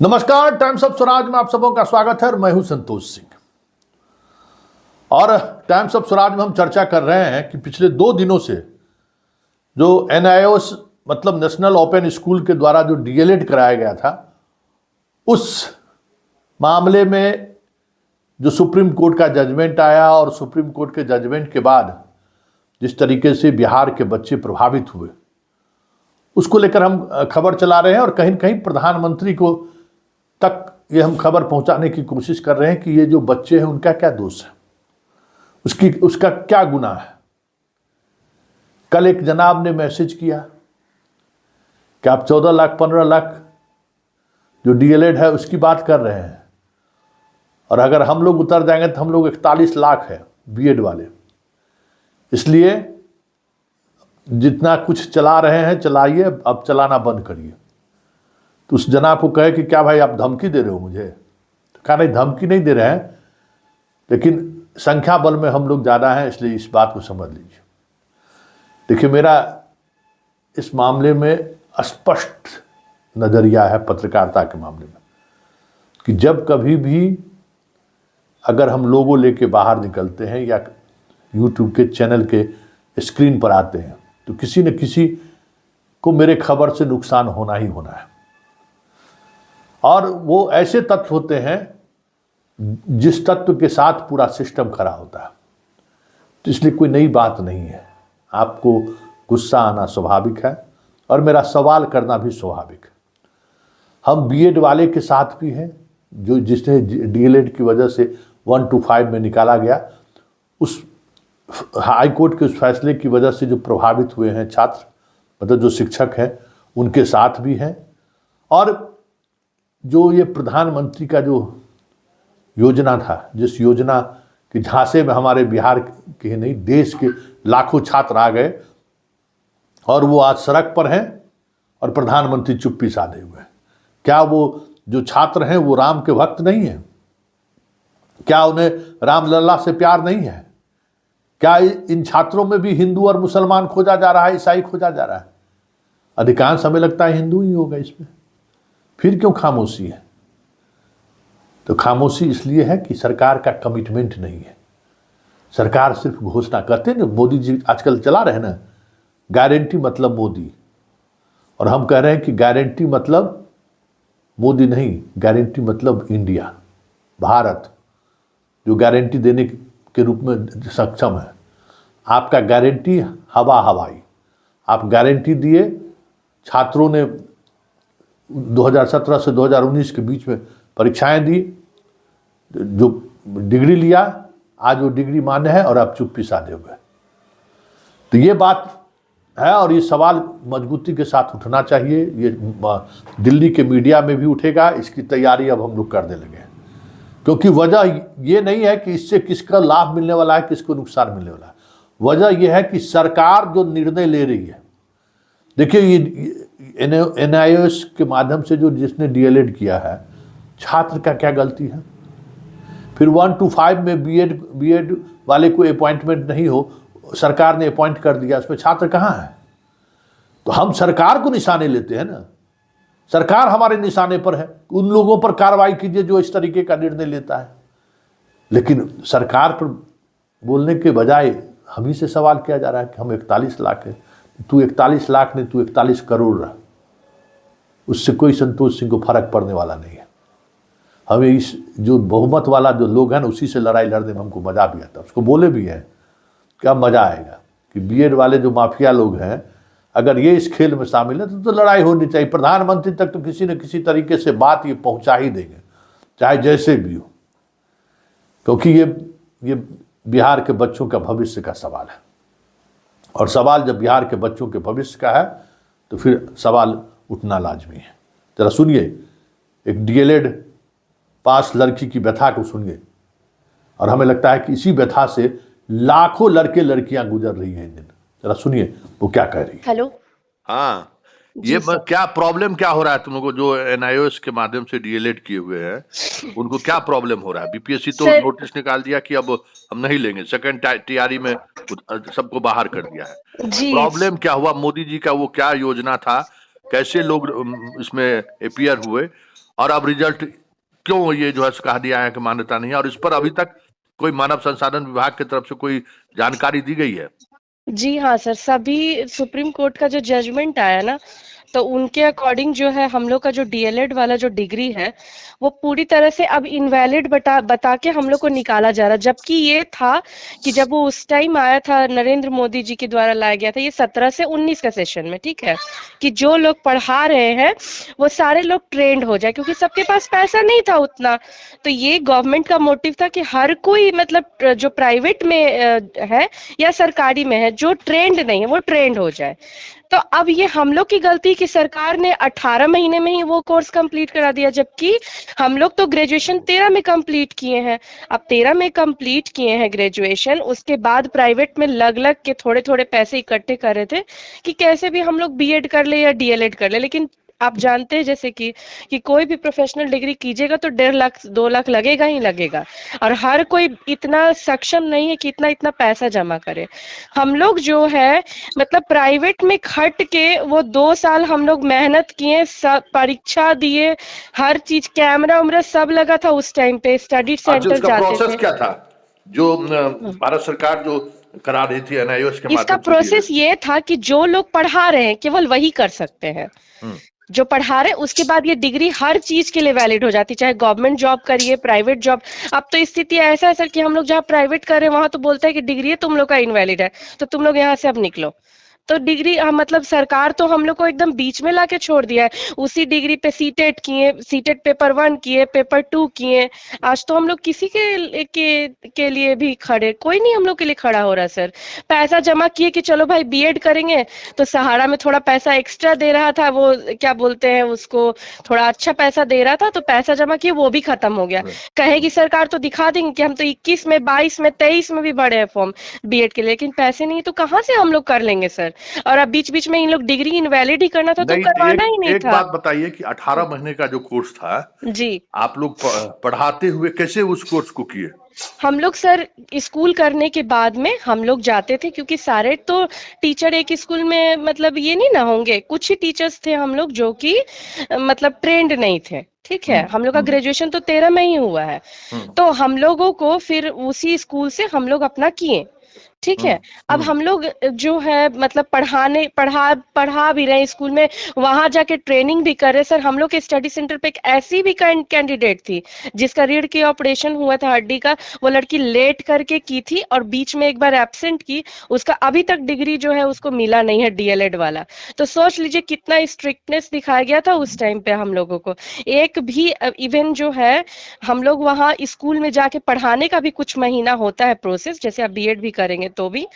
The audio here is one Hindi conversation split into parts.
नमस्कार, टाइम्स ऑफ स्वराज में आप सबों का स्वागत है और मैं हूं संतोष सिंह। और टाइम्स ऑफ स्वराज में हम चर्चा कर रहे हैं कि पिछले 2 दिनों से जो NIOS मतलब नेशनल ओपन स्कूल के द्वारा जो DLED कराया गया था, उस मामले में जो सुप्रीम कोर्ट का जजमेंट आया और सुप्रीम कोर्ट के जजमेंट के बाद जिस तरीके से बिहार के बच्चे प्रभावित हुए, उसको लेकर हम खबर चला रहे हैं और कहीं न कहीं प्रधानमंत्री को तक ये हम खबर पहुंचाने की कोशिश कर रहे हैं कि ये जो बच्चे हैं उनका क्या दोष है, उसका क्या गुनाह है। कल एक जनाब ने मैसेज किया कि आप 14 लाख 15 लाख जो DLED है उसकी बात कर रहे हैं, और अगर हम लोग उतर जाएंगे तो हम लोग 41 लाख है B.Ed वाले, इसलिए जितना कुछ चला रहे हैं चलाइए, अब चलाना बंद करिए। तो उस जनाब को कहे कि क्या भाई आप धमकी दे रहे हो मुझे? तो कहा नहीं, धमकी नहीं दे रहे हैं, लेकिन संख्या बल में हम लोग ज़्यादा हैं, इसलिए इस बात को समझ लीजिए। देखिए, मेरा इस मामले में स्पष्ट नज़रिया है पत्रकारिता के मामले में कि जब कभी भी अगर हम लोगों लेके बाहर निकलते हैं या YouTube के चैनल के स्क्रीन पर आते हैं तो किसी न किसी को मेरे खबर से नुकसान होना ही होना है, और वो ऐसे तत्व होते हैं जिस तत्व के साथ पूरा सिस्टम खड़ा होता है। तो इसलिए कोई नई बात नहीं है, आपको गुस्सा आना स्वाभाविक है और मेरा सवाल करना भी स्वाभाविक है। हम B.Ed वाले के साथ भी हैं जो जिसने DLED की वजह से 1 to 5 में निकाला गया, उस हाई कोर्ट के उस फैसले की वजह से जो प्रभावित हुए हैं छात्र, मतलब जो शिक्षक हैं, उनके साथ भी हैं। और जो ये प्रधानमंत्री का जो योजना था, जिस योजना के झांसे में हमारे बिहार के नहीं देश के लाखों छात्र आ गए और वो आज सड़क पर हैं और प्रधानमंत्री चुप्पी साधे हुए हैं। क्या वो जो छात्र हैं वो राम के भक्त नहीं हैं? क्या उन्हें रामलला से प्यार नहीं है? क्या इन छात्रों में भी हिंदू और मुसलमान खोजा जा रहा है, ईसाई खोजा जा रहा है? अधिकांश हमें लगता है हिंदू ही होगा इसमें। फिर क्यों खामोशी है? तो खामोशी इसलिए है कि सरकार का कमिटमेंट नहीं है। सरकार सिर्फ घोषणा करते हैं। मोदी जी आजकल चला रहे हैं ना, गारंटी मतलब मोदी, और हम कह रहे हैं कि गारंटी मतलब मोदी नहीं, गारंटी मतलब इंडिया, भारत, जो गारंटी देने के रूप में सक्षम है। आपका गारंटी हवाई, आप गारंटी दिए, छात्रों ने 2017 से 2019 के बीच में परीक्षाएं दी, जो डिग्री लिया, आज वो डिग्री मान्य है और आप चुप्पी साधे हुए। तो ये बात है और ये सवाल मजबूती के साथ उठना चाहिए। ये दिल्ली के मीडिया में भी उठेगा, इसकी तैयारी अब हम लोग करने लगे हैं, क्योंकि वजह ये नहीं है कि इससे किसका लाभ मिलने वाला है, किसको नुकसान मिलने वाला है। वजह यह है कि सरकार जो निर्णय ले रही है, देखिए ये NIOS के माध्यम से जो जिसने DLED किया है, छात्र का क्या गलती है? फिर 1 to 5 में B.Ed वाले को अपॉइंटमेंट नहीं हो, सरकार ने अपॉइंट कर दिया, उसमें छात्र कहाँ है? तो हम सरकार को निशाने लेते हैं ना, सरकार हमारे निशाने पर है, उन लोगों पर कार्रवाई कीजिए जो इस तरीके का निर्णय लेता है। लेकिन सरकार पर बोलने के बजाय हम ही से सवाल किया जा रहा है कि हम 41 लाख है, तू 41 लाख नहीं, तू 41 करोड़ रहा। उससे कोई संतोष सिंह को फर्क पड़ने वाला नहीं है। हमें इस जो बहुमत वाला जो लोग हैं ना, उसी से लड़ाई लड़ने में हमको मजा भी आता है। उसको बोले भी हैं, क्या मजा आएगा कि B.Ed वाले जो माफिया लोग हैं, अगर ये इस खेल में शामिल है तो लड़ाई होनी चाहिए। प्रधानमंत्री तक तो किसी न किसी तरीके से बात ये पहुंचा ही देंगे, चाहे जैसे भी हो, क्योंकि ये बिहार के बच्चों का भविष्य का सवाल है। और सवाल जब बिहार के बच्चों के भविष्य का है तो फिर सवाल उठना लाजमी है। जरा सुनिए, एक DLED पास लड़की की व्यथा को सुनिए, और हमें लगता है कि इसी व्यथा से लाखों लड़के लड़कियां गुजर रही हैं इन दिन। जरा सुनिए वो क्या कह रही है। हेलो। हाँ, जी ये सर। क्या प्रॉब्लम क्या हो रहा है तुम लोगों को? जो NIOS के माध्यम से DLED किए हुए हैं उनको क्या प्रॉब्लम हो रहा है? BPSC तो सर, नोटिस निकाल दिया कि अब हम नहीं लेंगे, सेकंड TRE में सबको बाहर कर दिया है। जी प्रॉब्लम क्या हुआ? मोदी जी का वो क्या योजना था, कैसे लोग इसमें अपीयर हुए, और अब रिजल्ट क्यों ये जो है कहा दिया है कि मान्यता नहीं है, और इस पर अभी तक कोई मानव संसाधन विभाग की तरफ से कोई जानकारी दी गई है? जी हाँ सर, सभी सुप्रीम कोर्ट का जो जजमेंट आया ना, तो उनके अकॉर्डिंग जो है हम लोग का जो डीएलएड वाला जो डिग्री है वो पूरी तरह से अब इनवैलिड बता के हम लोग को निकाला जा रहा है। जबकि ये था कि जब वो उस टाइम आया था, नरेंद्र मोदी जी के द्वारा लाया गया था, ये 17 से 19 का सेशन में, ठीक है, कि जो लोग पढ़ा रहे हैं वो सारे लोग ट्रेंड हो जाए, क्योंकि सबके पास पैसा नहीं था उतना। तो ये गवर्नमेंट का मोटिव था कि हर कोई मतलब जो प्राइवेट में है या सरकारी में है, जो ट्रेंड नहीं है वो ट्रेंड हो जाए। तो अब ये हम लोग की गलती कि सरकार ने 18 महीने में ही वो कोर्स कंप्लीट करा दिया, जबकि हम लोग तो ग्रेजुएशन 13 में कंप्लीट किए हैं। अब 13 में कंप्लीट किए हैं ग्रेजुएशन, उसके बाद प्राइवेट में लग लग के थोड़े थोड़े पैसे इकट्ठे कर रहे थे कि कैसे भी हम लोग बीएड कर ले या डीएलएड कर ले। लेकिन आप जानते हैं जैसे कि कोई भी प्रोफेशनल डिग्री कीजिएगा तो 1.5 लाख 2 लाख लगेगा ही लगेगा, और हर कोई इतना सक्षम नहीं है कि इतना इतना पैसा जमा करे। हम लोग जो है मतलब प्राइवेट में खट के वो 2 साल हम लोग मेहनत किए, सब परीक्षा दिए, हर चीज कैमरा उमरा सब लगा था उस टाइम पे, स्टडी अच्छा, सेंटर उसका जाते प्रोसेस थे। क्या था जो भारत सरकार जो करा रही थी एनआईओएस के इसका माध्यम से प्रोसेस डीएलएड? ये था कि जो लोग पढ़ा रहे हैं केवल वही कर सकते हैं, हम्म। जो पढ़ा रहे, उसके बाद ये डिग्री हर चीज के लिए वैलिड हो जाती, चाहे गवर्नमेंट जॉब करिए प्राइवेट जॉब। अब तो स्थिति ऐसा है सर कि हम लोग जहाँ प्राइवेट कर रहे हैं वहां तो बोलता है कि डिग्री तुम लोग का इनवैलिड है, तो तुम लोग यहाँ से अब निकलो। तो डिग्री मतलब सरकार तो हम लोग को एकदम बीच में लाके छोड़ दिया है। उसी डिग्री पे सीटेट किए, सीटेट पेपर 1 किए, पेपर 2 किए। आज तो हम लोग किसी के लिए भी खड़े, कोई नहीं हम लोग के लिए खड़ा हो रहा सर। पैसा जमा किए कि चलो भाई बीएड करेंगे, तो सहारा में थोड़ा पैसा एक्स्ट्रा दे रहा था, वो क्या बोलते हैं उसको, थोड़ा अच्छा पैसा दे रहा था, तो पैसा जमा किए वो भी खत्म हो गया। कहेगी सरकार तो दिखा देंगे कि हम तो 21 में 22 में 23 में भी भरे हैं फॉर्म बीएड के लिए, लेकिन पैसे नहीं तो कहाँ से हम लोग कर लेंगे सर। और अब बीच बीच में इन लोग डिग्री इनवैलिड ही करना था तो नहीं, करवाना एक ही नहीं एक था। बात बताइए कि 18 महीने का जो कोर्स था, जी, आप लोग पढ़ाते हुए कैसे उस कोर्स को किए? हम लोग सर स्कूल करने के बाद में हम लोग जाते थे, क्योंकि सारे तो टीचर एक स्कूल में मतलब ये नहीं ना होंगे, कुछ ही टीचर्स थे हम लोग जो कि मतलब ट्रेंड नहीं थे, ठीक है। हम लोग का ग्रेजुएशन तो 13 में ही हुआ है, हम्म। तो हम लोगों को फिर उसी स्कूल से हम लोग अपना किए, ठीक है। अब हम लोग जो है मतलब पढ़ा भी रहे स्कूल में, वहां जाके ट्रेनिंग भी कर रहे। सर हम लोग के स्टडी सेंटर पे एक ऐसी भी कैंडिडेट थी जिसका रीढ़ की ऑपरेशन हुआ था हड्डी का, वो लड़की लेट करके की थी और बीच में एक बार एब्सेंट की, उसका अभी तक डिग्री जो है उसको मिला नहीं है डीएलएड वाला। तो सोच लीजिए कितना स्ट्रिक्टनेस दिखाया गया था उस टाइम पे हम लोगों को। एक भी इवेंट जो है, हम लोग वहां स्कूल में जाके पढ़ाने का भी कुछ महीना होता है प्रोसेस, जैसे आप बीएड भी करेंगे तो भी,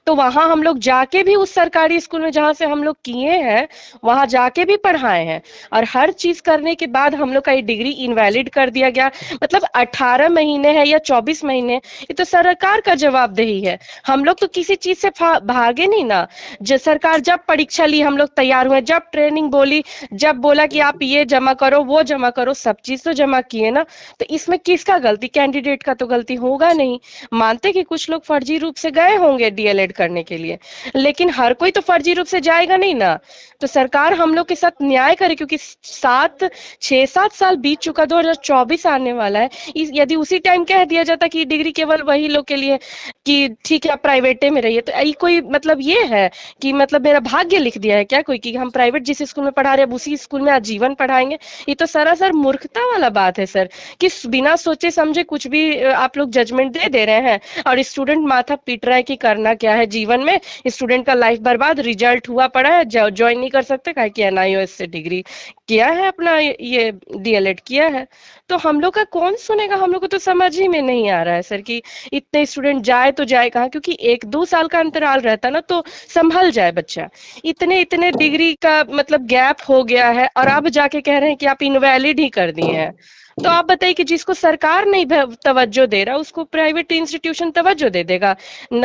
तो वहां हम लोग जाके भी उस सरकारी स्कूल में जहां से हम लोग किए हैं वहां जाके भी पढ़ाए हैं, और हर चीज करने के बाद हम लोग का ये डिग्री इनवैलिड कर दिया गया। मतलब 18 महीने है या 24 महीने, ये तो सरकार का जवाबदेही है। हम लोग तो किसी चीज से भागे नहीं ना। जो सरकार जब परीक्षा ली हम लोग तैयार हुए, जब ट्रेनिंग बोली, जब बोला कि आप ये जमा करो वो जमा करो, सब चीज तो जमा किए ना। तो इसमें किसका गलती, कैंडिडेट का तो गलती होगा नहीं। मानते कि कुछ लोग फर्जी रूप से गए होंगे डीएलएड करने के लिए, लेकिन हर कोई तो फर्जी रूप से जाएगा नहीं ना। तो सरकार हम लोग के साथ न्याय करे, क्योंकि 6-7 साल बीत चुका, 2024 आने वाला है। यदि उसी टाइम कह दिया जाता कि डिग्री केवल वही लोग के लिए, कि ठीक है आप प्राइवेटे में रहिए, तो ये कोई मतलब ये है कि मतलब मेरा भाग्य लिख दिया है क्या कोई कि हम प्राइवेट जिस स्कूल में पढ़ा रहे हैं उसी स्कूल में आजीवन पढ़ाएंगे। ये तो सरासर मूर्खता वाला बात है सर, कि बिना सोचे समझे कुछ भी आप लोग जजमेंट दे रहे हैं, और स्टूडेंट माथा पीट रहा है कि करना क्या है जीवन में। स्टूडेंट का लाइफ बर्बाद, रिजल्ट हुआ पड़ा है, ज्वाइन नहीं कर सकते काहे कि एनआईओएस से डिग्री किया है अपना, ये डीएलएड किया है। तो हम लोग का कौन सुनेगा, हम लोग को तो समझ ही में नहीं आ रहा है सर कि इतने स्टूडेंट जाए तो जाए कहाँ, क्योंकि 1-2 साल का अंतराल रहता ना तो संभल जाए बच्चा। इतने इतने डिग्री का मतलब गैप हो गया है, और अब जाके कह रहे हैं कि आप इनवैलिड ही कर दिए हैं। तो आप बताइए कि जिसको सरकार नहीं तवज्जो दे रहा उसको प्राइवेट इंस्टीट्यूशन तवज्जो दे देगा।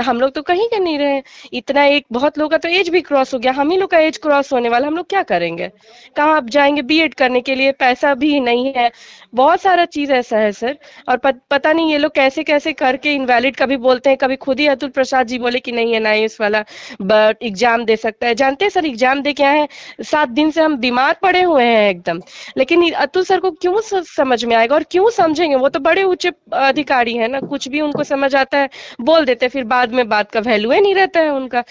हम लोग तो कहीं का नहीं रहे। इतना एक बहुत लोग का तो एज भी क्रॉस हो गया, हम ही लोग का एज क्रॉस होने वाला, हम लोग क्या करेंगे? कहाँ आप जाएंगे बीएड करने के लिए? पैसा भी नहीं है, बहुत सारा चीज ऐसा है सर। और पता नहीं ये लोग कैसे कैसे करके इनवैलिड कभी बोलते हैं, कभी खुद ही अतुल प्रसाद जी बोले कि नहीं एनआईएएस वाला बट एग्जाम दे सकता है। जानते हैं सर एग्जाम दे के आए हैं, 7 दिन से हम बीमार पड़े हुए हैं एकदम। लेकिन अतुल सर को क्यों समझ में आएगा और क्यों समझेंगे? वो तो बड़े ऊंचे अधिकारी है ना, कुछ भी उनको समझ आता है बोल देते, फिर बाद में बात का वैल्यू ही नहीं रहता है उनका।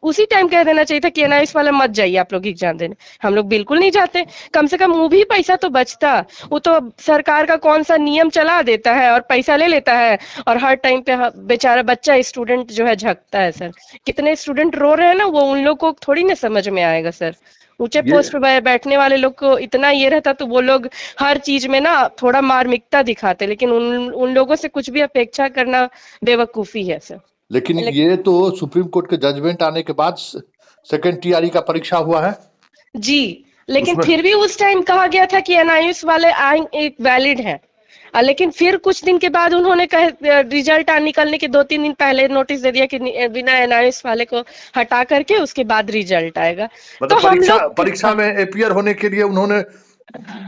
उसी टाइम कह देना चाहिए था कि एनआईएएस वाला मत जाइए आप लोग एग्जाम देने। हम लोग बिल्कुल नहीं जाते, कम से कम वो भी पैसा तो बचता। वो तो सरकार का कौन सा नियम चला देता है और पैसा ले लेता है, और हर टाइम पे बेचारा बच्चा स्टूडेंट जो है झकता है सर। कितने स्टूडेंट रो रहे हैं ना, वो उन लोग को थोड़ी ना समझ में आएगा सर। ऊंचे ये पोस्ट पे बैठने वाले लोग को इतना ये रहता तो वो लोग हर चीज में ना थोड़ा मार्मिकता दिखाते, लेकिन उन लोगों से कुछ भी अपेक्षा करना बेवकूफी है सर। लेकिन ये तो सुप्रीम कोर्ट के जजमेंट आने के बाद सेकंड टीआरई का परीक्षा हुआ है जी, लेकिन उसमें। फिर भी उस टाइम कहा गया था कि एनआईएएस वाले आएंगे वैलिड है। लेकिन फिर कुछ दिन के बाद उन्होंने कहे रिजल्ट निकलने के 2-3 दिन पहले नोटिस दे दिया कि बिना एनआईएएस वाले को हटा करके उसके बाद रिजल्ट आएगा। तो मतलब हम लोग परीक्षा में अपियर होने के लिए उन्होंने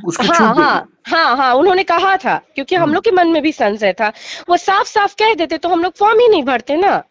उसकी छूट हाँ दे दी। हाँ हाँ हाँ, उन्होंने कहा था, क्योंकि हम लोग के मन में भी संशय था। वो साफ साफ कह देते तो हम लोग फॉर्म ही नहीं भरते ना।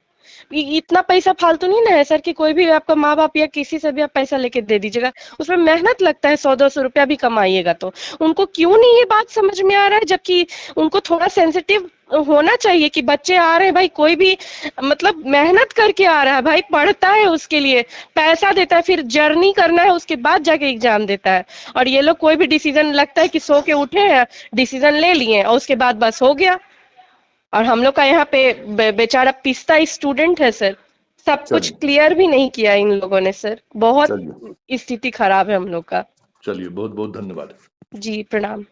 इतना पैसा फालतू नहीं ना है सर कि कोई भी आपका माँ बाप या किसी से भी आप पैसा लेके दे दीजिएगा, उसमें मेहनत लगता है, 100-200 रुपया भी कमाइएगा। तो उनको क्यों नहीं ये बात समझ में आ रहा है? जबकि उनको थोड़ा सेंसिटिव होना चाहिए कि बच्चे आ रहे हैं भाई, कोई भी मतलब मेहनत करके आ रहा है भाई, पढ़ता है, उसके लिए पैसा देता है, फिर जर्नी करना है, उसके बाद जाके एग्जाम देता है। और ये लोग कोई भी डिसीजन लगता है कि सो के उठे हैं, डिसीजन ले लिए और उसके बाद बस हो गया। और हम लोग का यहाँ पे बेचारा पिस्ता स्टूडेंट है सर, सब कुछ चलिए क्लियर भी नहीं किया इन लोगों ने सर, बहुत चलिए स्थिति खराब है हम लोग का। चलिए, बहुत बहुत धन्यवाद। जी प्रणाम।